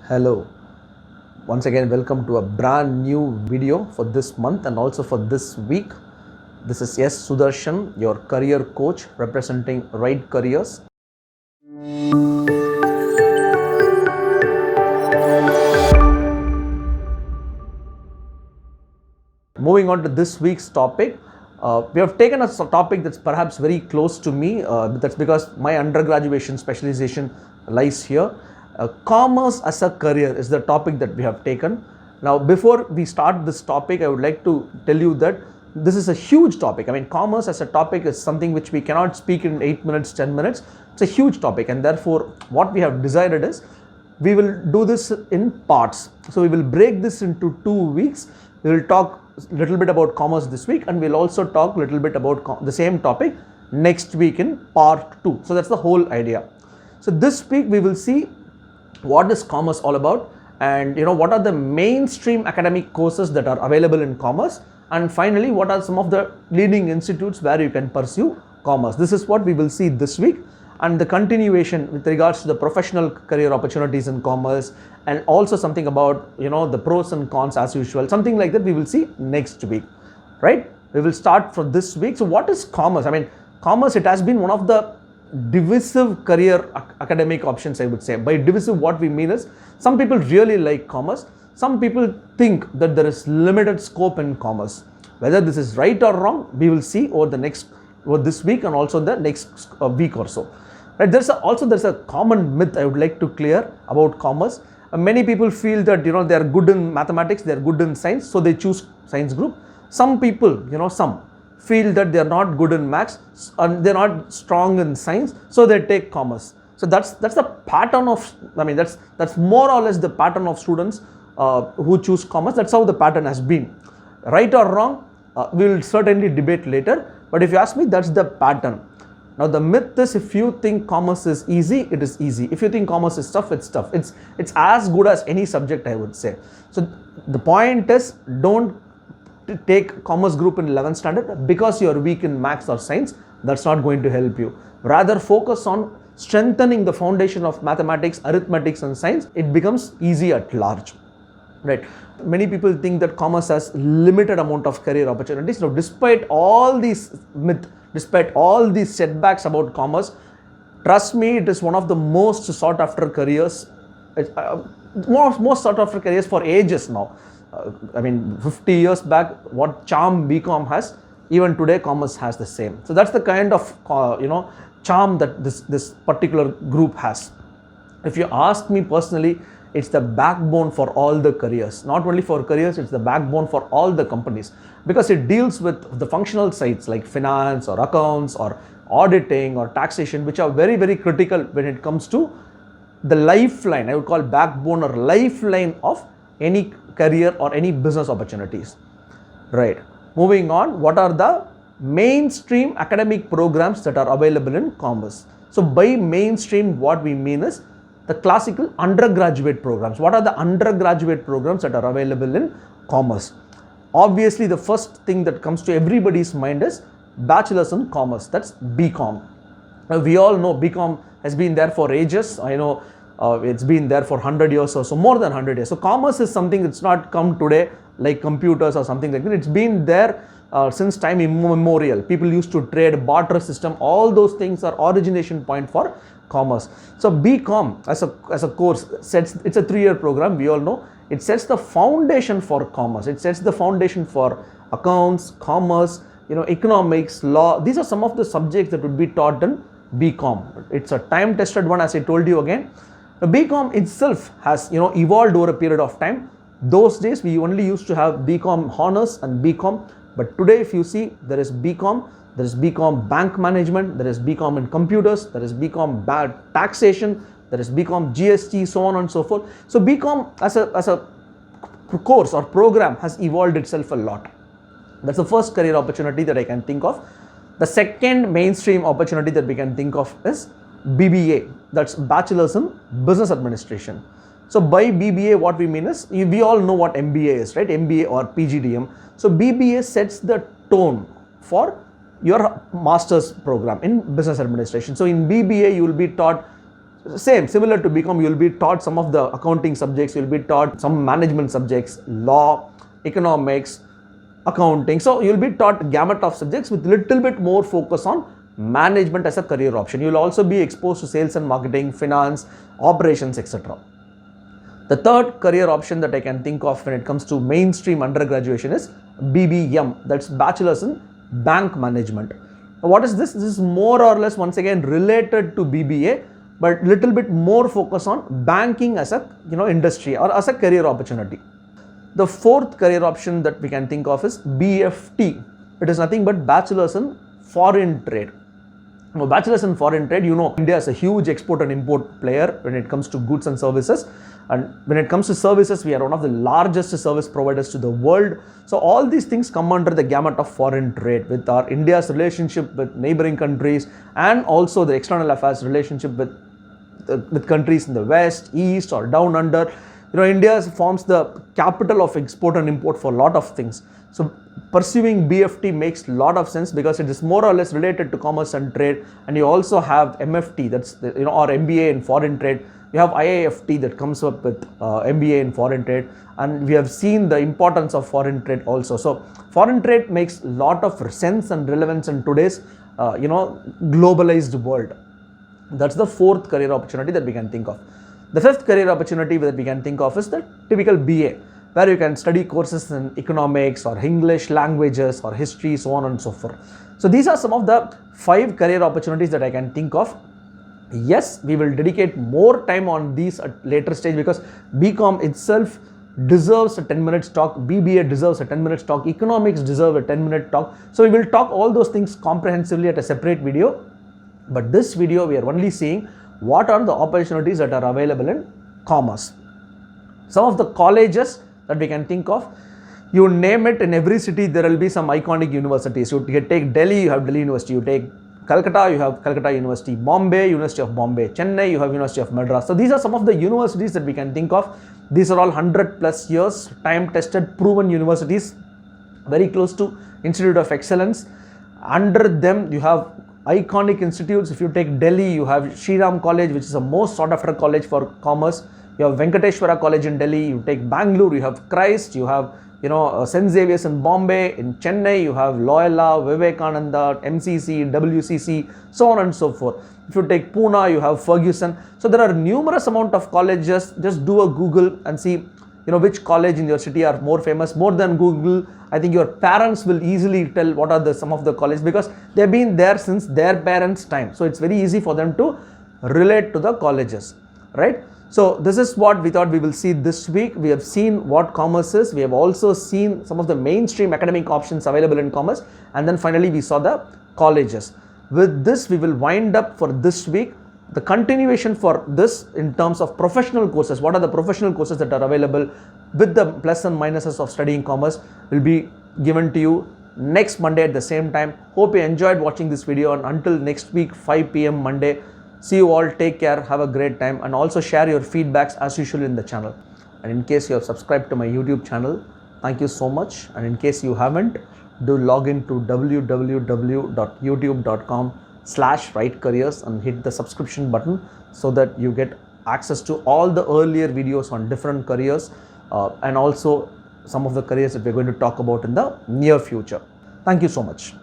Hello, once again welcome to a brand new video for this month and also for this week. This is S. Sudarshan, your career coach representing Right Careers. Moving on to this week's topic, we have taken a topic that's perhaps very close to me. That's because my undergraduate specialization lies here. Commerce as a career is the topic that we have taken. Now, before we start this topic, I would like to tell you that this is a huge topic. I mean, commerce as a topic is something which we cannot speak in 8 minutes, 10 minutes. It's a huge topic, and therefore, what we have decided is we will do this in parts. So, we will break this into 2 weeks. We will talk a little bit about commerce this week, and we'll also talk a little bit about the same topic next week in part 2. So, that's the whole idea. So, this week we will see what is commerce all about, and what are the mainstream academic courses that are available in commerce, and finally what are some of the leading institutes where you can pursue commerce. This is what we will see this week, and the continuation with regards to the professional career opportunities in commerce, and also something about the pros and cons as usual, something like that we will see next week, right? We will start from this week. So what is commerce? I mean, commerce, it has been one of the divisive career academic options, I would say. By divisive, what we mean is some people really like commerce, some people think that there is limited scope in commerce. Whether this is right or wrong, we will see over this week and also the next week or so, right? There's a common myth I would like to clear about commerce. Many people feel that they are good in mathematics, they are good in science, so they choose science group. Some people, some feel that they are not good in maths and they're not strong in science, so they take commerce. So that's the pattern of, that's more or less the pattern of students who choose commerce. That's how the pattern has been. Right or wrong, we will certainly debate later, but if you ask me, that's the pattern. Now the myth is, if you think commerce is easy, it is easy. If you think commerce is tough, it's tough. It's as good as any subject, I would say. So the point is, don't take commerce group in 11th standard because you are weak in maths or science. That's not going to help you. Rather, focus on strengthening the foundation of mathematics, arithmetics and science. It becomes easy at large, right? Many people think that commerce has limited amount of career opportunities. Now, despite all these myths, despite all these setbacks about commerce, trust me, it is one of the most sought after careers, most sought after careers for ages now. 50 years back, what charm BCom has, even today commerce has the same. So that's the kind of charm that this particular group has. If you ask me personally, it's the backbone for all the careers. Not only for careers, it's the backbone for all the companies, because it deals with the functional sides like finance or accounts or auditing or taxation, which are very, very critical when it comes to the lifeline, I would call backbone or lifeline of any career or any business opportunities, right? Moving on, what are the mainstream academic programs that are available in commerce? So by mainstream, what we mean is the classical undergraduate programs. What are the undergraduate programs that are available in commerce? Obviously, the first thing that comes to everybody's mind is bachelor's in commerce. That's BCom. Now, we all know BCom has been there for ages. I know it's been there for 100 years or so, more than 100 years. So commerce is something that's not come today like computers or something like that. It's been there since time immemorial. People used to trade, barter system. All those things are origination point for commerce. So BCom as a course sets, it's a 3-year program. We all know it sets the foundation for commerce. It sets the foundation for accounts, commerce, economics, law. These are some of the subjects that would be taught in BCom. It's a time tested one, as I told you again. The BCom itself has evolved over a period of time. Those days we only used to have BCom honors and BCom, but today if you see, there is BCom bank management, there is BCom in computers, there is BCom taxation, there is BCom GST, so on and so forth. So BCom as a course or program has evolved itself a lot. That's the first career opportunity that I can think of. The second mainstream opportunity that we can think of is BBA, that's Bachelor's in Business Administration. So by BBA, what we mean is, we all know what MBA is, right? MBA or PGDM. So BBA sets the tone for your master's program in business administration. So in BBA, you will be taught Similar to BCom, you will be taught some of the accounting subjects, you will be taught some management subjects, law, economics, accounting. So you will be taught gamut of subjects with little bit more focus on management as a career option. You will also be exposed to sales and marketing, finance, operations, etc. The third career option that I can think of when it comes to mainstream undergraduation is BBM, that's Bachelor's in Bank Management. What is this? This is more or less once again related to BBA, but little bit more focus on banking as a industry or as a career opportunity. The fourth career option that we can think of is BFT. It is nothing but Bachelor's in Foreign Trade. Now, Bachelor's in Foreign Trade, India is a huge export and import player when it comes to goods and services. And when it comes to services, we are one of the largest service providers to the world. So all these things come under the gamut of foreign trade, with our India's relationship with neighboring countries and also the external affairs relationship with countries in the west, east or down under. India forms the capital of export and import for a lot of things. So pursuing BFT makes a lot of sense because it is more or less related to commerce and trade. And you also have MFT, that's or MBA in foreign trade. You have IIFT that comes up with MBA in foreign trade, and we have seen the importance of foreign trade also. So foreign trade makes a lot of sense and relevance in today's globalized world. That's the fourth career opportunity that we can think of. The fifth career opportunity that we can think of is the typical BA, where you can study courses in economics or English languages or history, so on and so forth. So these are some of the 5 career opportunities that I can think of. Yes, we will dedicate more time on these at later stage because BCom itself deserves a 10-minute talk, BBA deserves a 10-minute talk, economics deserve a 10-minute talk. So we will talk all those things comprehensively at a separate video. But this video, we are only seeing what are the opportunities that are available in commerce. Some of the colleges that we can think of, you name it, in every city there will be some iconic universities. You take Delhi, you have Delhi University. You take Calcutta, you have Calcutta University. Bombay, University of Bombay. Chennai, you have University of Madras. So these are some of the universities that we can think of. These are all 100+ years, time-tested, proven universities, very close to Institute of Excellence. Under them, you have iconic institutes. If you take Delhi, you have Shri Ram College, which is the most sought after college for commerce. You have Venkateshwara College in Delhi. You take Bangalore, you have Christ, you have St. Xavier's in Bombay. In Chennai, you have Loyola, Vivekananda, MCC, WCC, so on and so forth. If you take Pune, you have Ferguson. So there are numerous amount of colleges. Just do a Google and see which college in your city are more famous. More than Google, I think your parents will easily tell what are some of the colleges, because they've been there since their parents' time. So it's very easy for them to relate to the colleges, right? So this is what we thought we will see this week. We have seen what commerce is. We have also seen some of the mainstream academic options available in commerce. And then finally we saw the colleges. With this, we will wind up for this week. The continuation for this in terms of professional courses, what are the professional courses that are available with the plus and minuses of studying commerce, will be given to you next Monday at the same time. Hope you enjoyed watching this video, and until next week 5 p.m. Monday, see you all, take care, have a great time, and also share your feedbacks as usual in the channel. And in case you have subscribed to my YouTube channel, thank you so much. And in case you haven't, do log in to www.youtube.com/writecareers and hit the subscription button so that you get access to all the earlier videos on different careers and also some of the careers that we're going to talk about in the near future. Thank you so much.